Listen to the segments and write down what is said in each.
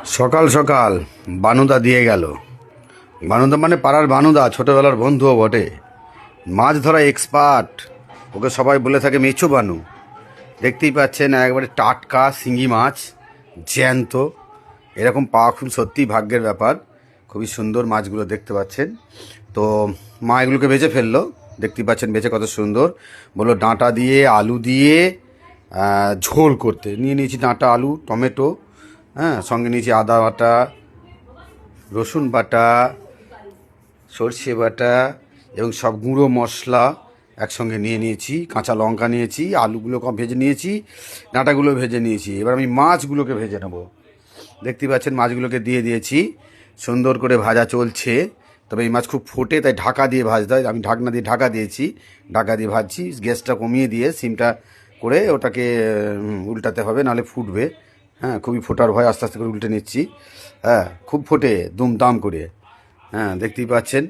সকাল সকাল বানুদা দিয়ে গেল। বানুদা মানে পাড়ার বানুদা, ছোটোবেলার বন্ধুও বটে, মাছ ধরা এক্সপার্ট। ওকে সবাই বলে থাকে মেছো বানু। দেখতেই পাচ্ছেন একবারে টাটকা শিঙি মাছ, জ্যান্ত। এরকম পাওয়া খুব সত্যিই ভাগ্যের ব্যাপার। খুবই সুন্দর মাছগুলো দেখতে পাচ্ছেন। তো মা এগুলোকে বেছে ফেললো, দেখতেই পাচ্ছেন বেছে কত সুন্দর। বললো ডাঁটা দিয়ে আলু দিয়ে ঝোল করতে। নিয়ে নিয়েছি ডাঁটা, আলু, টমেটো, হ্যাঁ, সঙ্গে নিয়েছি আদা বাটা, রসুন বাটা, সর্ষে বাটা এবং সব গুঁড়ো মশলা একসঙ্গে নিয়ে নিয়েছি। কাঁচা লঙ্কা নিয়েছি, আলুগুলো কম ভেজে নিয়েছি, ডাঁটাগুলো ভেজে নিয়েছি। এবার আমি মাছগুলোকে ভেজে নেব। দেখতে পাচ্ছেন মাছগুলোকে দিয়ে দিয়েছি, সুন্দর করে ভাজা চলছে। তবে এই মাছ খুব ফোটে, তাই ঢাকা দিয়ে ভাজতে হয়। আমি ঢাকনা দিয়ে ঢাকা দিয়েছি, ঢাকা দিয়ে ভাজছি। গ্যাসটা কমিয়ে দিয়ে সিমটা করে ওটাকে উল্টাতে হবে, নাহলে ফুটবে। হ্যাঁ, খুবই ফোটার ভয়, আস্তে আস্তে করে উল্টে নিচ্ছি। হ্যাঁ, খুব ফোটে দুমদাম করে। হ্যাঁ, দেখতেই পাচ্ছেন।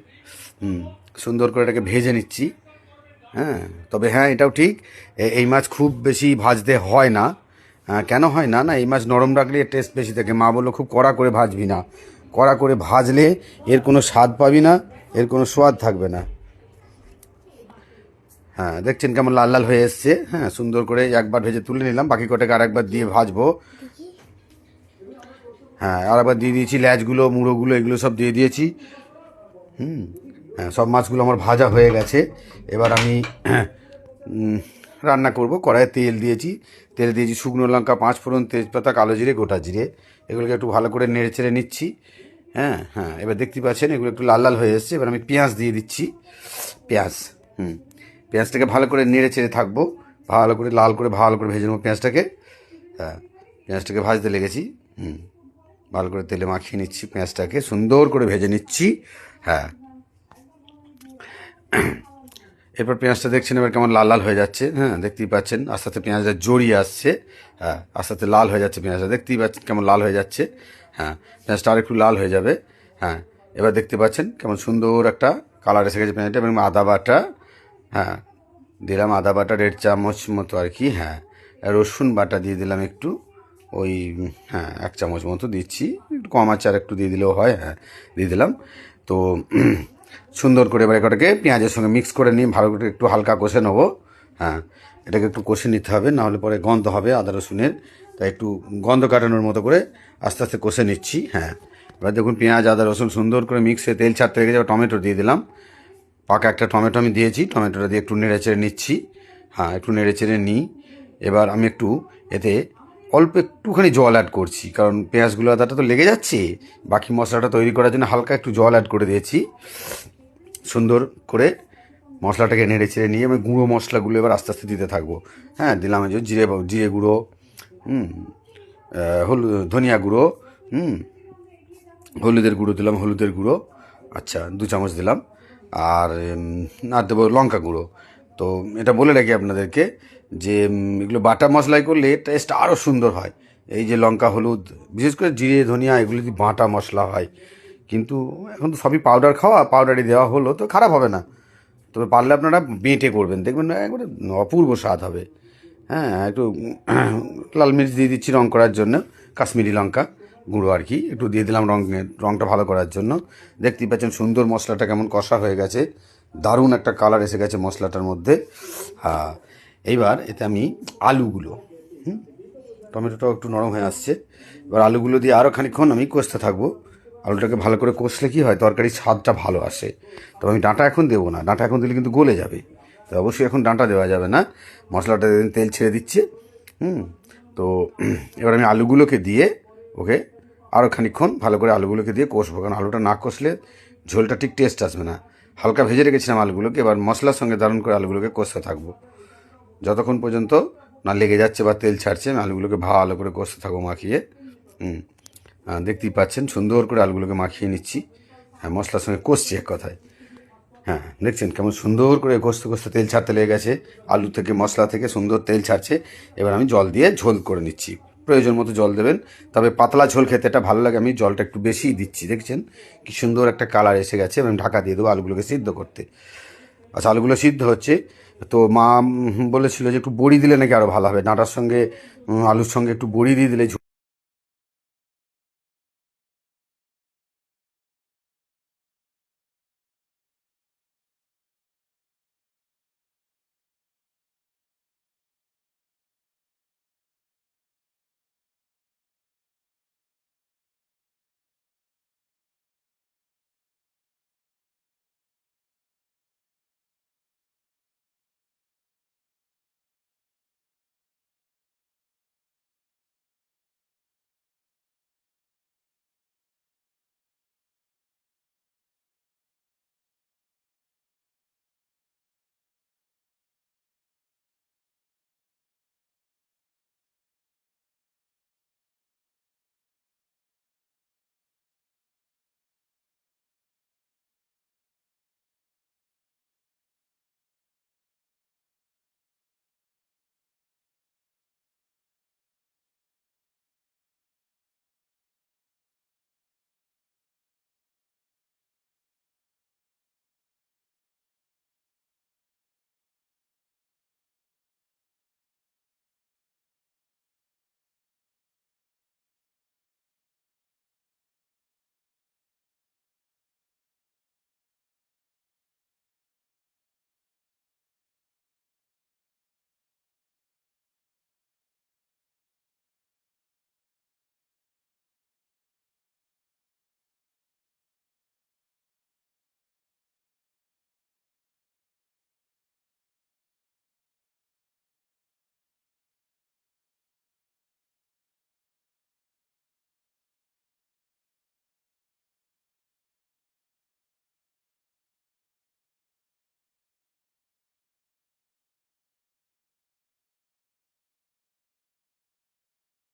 সুন্দর করে এটাকে ভেজে নিচ্ছি। হ্যাঁ, তবে হ্যাঁ, এটাও ঠিক, এই মাছ খুব বেশি ভাজতে হয় না। কেন হয় না? না, এই মাছ নরম রাখলে এর টেস্ট বেশি থাকে। মা বললো খুব কড়া করে ভাজবি না, কড়া করে ভাজলে এর কোনো স্বাদ পাবি না, এর কোনো স্বাদ থাকবে না। হ্যাঁ, দেখছেন কেমন লাল লাল হয়ে এসছে। হ্যাঁ, সুন্দর করে একবার ভেজে তুলে নিলাম, বাকি কটাকে আর একবার দিয়ে ভাজবো। হ্যাঁ, আর একবার দিয়ে দিয়েছি ল্যাজগুলো, মুড়োগুলো, এগুলো সব দিয়ে দিয়েছি। হ্যাঁ, সব মাছগুলো আমার ভাজা হয়ে গেছে। এবার আমি রান্না করব। কড়াইয়ে তেল দিয়েছি, তেল দিয়েছি শুকনো লঙ্কা, পাঁচ ফোড়ন, তেজপাতা, কালো জিরে, গোটা জিরে। এগুলোকে একটু ভালো করে নেড়ে চেড়ে নিচ্ছি। হ্যাঁ হ্যাঁ, এবার দেখতে পাচ্ছেন এগুলো একটু লাল লাল হয়ে এসছে। এবার আমি পেঁয়াজ দিয়ে দিচ্ছি। পেঁয়াজ, পেঁয়াজটাকে ভালো করে নেড়ে চেড়ে থাকবো, ভালো করে লাল করে ভালো করে ভেজে নেবো পেঁয়াজটাকে। হ্যাঁ, পেঁয়াজটাকে ভাজতে লেগেছি। ভালো করে তেলে মাখিয়ে নিচ্ছি, পেঁয়াজটাকে সুন্দর করে ভেজে নিচ্ছি। হ্যাঁ, এরপর পেঁয়াজটা দেখছেন এবার কেমন লাল লাল হয়ে যাচ্ছে। হ্যাঁ, দেখতেই পাচ্ছেন আস্তে আস্তে পেঁয়াজটা জড়িয়ে আসছে। হ্যাঁ, আস্তে আস্তে লাল হয়ে যাচ্ছে পেঁয়াজটা, দেখতেই পাচ্ছেন কেমন লাল হয়ে যাচ্ছে। হ্যাঁ, পেঁয়াজটা আর একটু লাল হয়ে যাবে। হ্যাঁ, এবার দেখতে পাচ্ছেন কেমন সুন্দর একটা কালার এসে গেছে পেঁয়াজটা। এবং আদা বাটা, হ্যাঁ দিলাম আদা বাটা 1.5 চামচ মতো আর কি। হ্যাঁ, রসুন বাটা দিয়ে দিলাম একটু, ওই, হ্যাঁ 1 চামচ মতো দিচ্ছি, একটু কম আছে, আর একটু দিয়ে দিলেও হয়। হ্যাঁ, দিয়ে দিলাম। তো সুন্দর করে এবার এটাকে পেঁয়াজের সঙ্গে মিক্স করে নিয়ে ভালো করে একটু হালকা কষে নেবো। হ্যাঁ, এটাকে একটু কষে নিতে হবে, নাহলে পরে গন্ধ হবে আদা রসুনের। তাই একটু গন্ধ কাটানোর মতো করে আস্তে আস্তে কষে নিচ্ছি। হ্যাঁ, এবার দেখুন পেঁয়াজ আদা রসুন সুন্দর করে মিক্স হয়ে তেল ছাড়তে লেগে যাবে। টমেটো দিয়ে দিলাম, পাকা একটা টমেটো আমি দিয়েছি। টমেটোটা দিয়ে একটু নেড়ে চেড়ে নিচ্ছি। হ্যাঁ, একটু নেড়ে চেড়ে নিই। এবার আমি একটু এতে অল্প একটুখানি জল অ্যাড করছি, কারণ পেঁয়াজগুলো আদাটা তো লেগে যাচ্ছে। বাকি মশলাটা তৈরি করার জন্য হালকা একটু জল অ্যাড করে দিয়েছি। সুন্দর করে মশলাটাকে নেড়ে চেড়ে নিয়ে আমি গুঁড়ো মশলাগুলো এবার আস্তে আস্তে দিতে থাকবো। হ্যাঁ, দিলাম এই যে জিরে গুঁড়ো, ধনিয়া গুঁড়ো, হলুদের গুঁড়ো দিলাম, হলুদের গুঁড়ো আচ্ছা 2 চামচ দিলাম। আর আর দেবো লঙ্কা গুঁড়ো। তো এটা বলে রাখি আপনাদেরকে যে এগুলো বাটা মশলাই করলে টেস্ট আরও সুন্দর হয়। এই যে লঙ্কা, হলুদ, বিশেষ করে জিরে ধনিয়া, এগুলো যদি বাটা মশলা হয়। কিন্তু এখন তো সবই পাউডার খাওয়া, পাউডারই দেওয়া হলো, তো খারাপ হবে না। তবে পারলে আপনারা বেটে করবেন, দেখবেন একবারে অপূর্ব স্বাদ হবে। হ্যাঁ, একটু লাল মির্চ দিয়ে দিচ্ছি রং করার জন্য, কাশ্মীরি লঙ্কা গুঁড়ো আর কি একটু দিয়ে দিলাম রঙটা ভালো করার জন্য। দেখতেই পাচ্ছেন সুন্দর মশলাটা কেমন কষা হয়ে গেছে, দারুণ একটা কালার এসে গেছে মশলাটার মধ্যে। হ্যাঁ, এইবার এতে আমি আলুগুলো, টমেটোটাও একটু নরম হয়ে আসছে, এবার আলুগুলো দিয়ে আরও খানিকক্ষণ আমি কষতে থাকবো। আলুটাকে ভালো করে কষলে কী হয়, তরকারির স্বাদটা ভালো আসে। তবে আমি ডাঁটা এখন দেবো না, ডাঁটা এখন দিলে কিন্তু গলে যাবে। তো অবশ্যই এখন ডাঁটা দেওয়া যাবে না। মশলাটা তেল ছেড়ে দিচ্ছে। তো এবার আমি আলুগুলোকে দিয়ে ওকে আরও খানিকক্ষণ ভালো করে আলুগুলোকে দিয়ে কষবো, কারণ আলুটা না কষলে ঝোলটা ঠিক টেস্ট আসবে না। হালকা ভেজে রেখেছিলাম আলুগুলোকে, এবার মশলার সঙ্গে দারুণ করে আলুগুলোকে কষতে থাকবো যতক্ষণ পর্যন্ত না লেগে যাচ্ছে বা তেল ছাড়ছে। আমি আলুগুলোকে ভালো করে কষতে থাকবো মাখিয়ে। দেখতেই পাচ্ছেন সুন্দর করে আলুগুলোকে মাখিয়ে নিচ্ছি। হ্যাঁ, মশলার সঙ্গে কষছি এক কথায়। হ্যাঁ, দেখছেন কেমন সুন্দর করে কষতে কষতে তেল ছাড়তে লেগে গেছে, আলু থেকে মশলা থেকে সুন্দর তেল ছাড়ছে। এবার আমি জল দিয়ে ঝোল করে নিচ্ছি, প্রয়োজন মতো জল দেবেন। তবে পাতলা ঝোল খেতে এটা ভালো লাগে, আমি জলটা একটু বেশিই দিচ্ছি। দেখছেন কি সুন্দর একটা কালার এসে গেছে। আমি ঢাকা দিয়ে দেবো আলুগুলোকে সিদ্ধ করতে। আচ্ছা, আলুগুলো সিদ্ধ হচ্ছে। তো মা বলেছিল যে একটু বড়ি দিলে নাকি আরও ভালো হবে, ডাঁটার সঙ্গে আলুর সঙ্গে একটু বড়ি দিয়ে দিলে